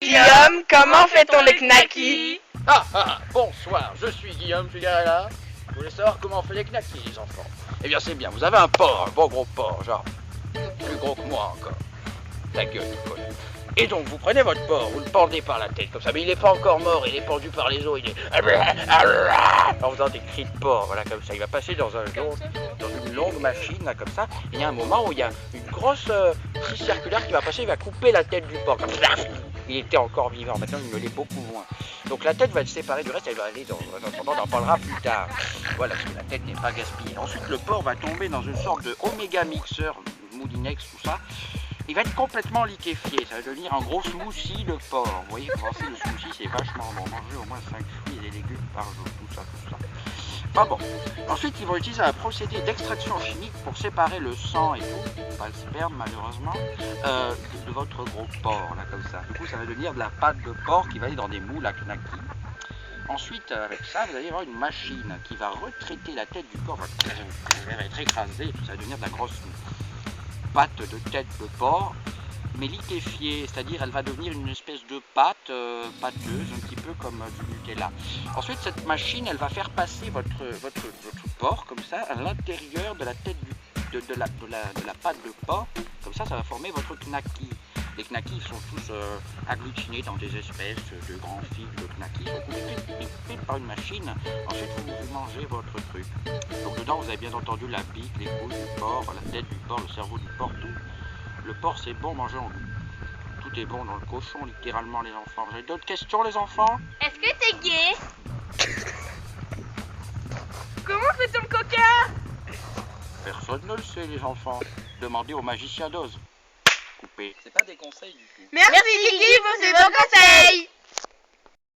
Guillaume, comment fait-on les knackis? Bonsoir, je suis Guillaume, tu dirais là. Vous voulez savoir comment on fait les knackis, les enfants? Eh bien, c'est bien, vous avez un porc, un bon gros porc, genre plus gros que moi encore. Ta gueule, Nicole. Et donc, vous prenez votre porc, vous le pendez par la tête, comme ça, mais il n'est pas encore mort, il est pendu par les os, il est... en faisant des cris de porc, voilà, comme ça. Il va passer dans une longue machine, là, comme ça, et il y a un moment où il y a une grosse scie circulaire qui va passer, il va couper la tête du porc, comme ça. Il était encore vivant, maintenant il me l'est beaucoup moins. Donc la tête va être séparée du reste, elle va aller dans... On en parlera plus tard. Voilà, parce que la tête n'est pas gaspillée. Ensuite, le porc va tomber dans une sorte de oméga mixeur, Moulinex, tout ça. Il va être complètement liquéfié, ça va devenir un gros smoothie de porc. Vous voyez, pour penser le smoothie, c'est vachement bon. Manger au moins 5 fruits et des légumes par jour, tout ça. Pas bon. Ensuite, ils vont utiliser un procédé d'extraction chimique pour séparer le sang et tout, pas le sperme malheureusement, de votre gros porc, là, comme ça. Du coup, ça va devenir de la pâte de porc qui va aller dans des moules à knackis. Ensuite, avec ça, vous allez avoir une machine qui va retraiter la tête du porc, elle va être écrasée, tout ça va devenir de la grosse pâte de tête de porc, mais liquéfiée, c'est-à-dire elle va devenir une espèce de pâte pâteuse, un petit peu comme du Nutella. Ensuite, cette machine, elle va faire passer votre porc comme ça à l'intérieur de la tête de la pâte de porc, comme ça, ça va former votre knacky. Les knackis sont tous agglutinés dans des espèces de grands fils de knackis, ils sont tous par une machine. Ensuite, vous mangez votre truc. Donc dedans, vous avez bien entendu la bite, les couilles du porc, la tête du porc, le cerveau du porc, tout. Le porc, c'est bon, mangez en goût. Tout est bon dans le cochon, littéralement, les enfants. Vous avez d'autres questions, les enfants? Est-ce que t'es gay? Comment fait-on le coca? Personne ne le sait, les enfants. Demandez au magicien d'Oz. Coupé. C'est pas des conseils du tout. Merci Kiki pour ces bons conseils.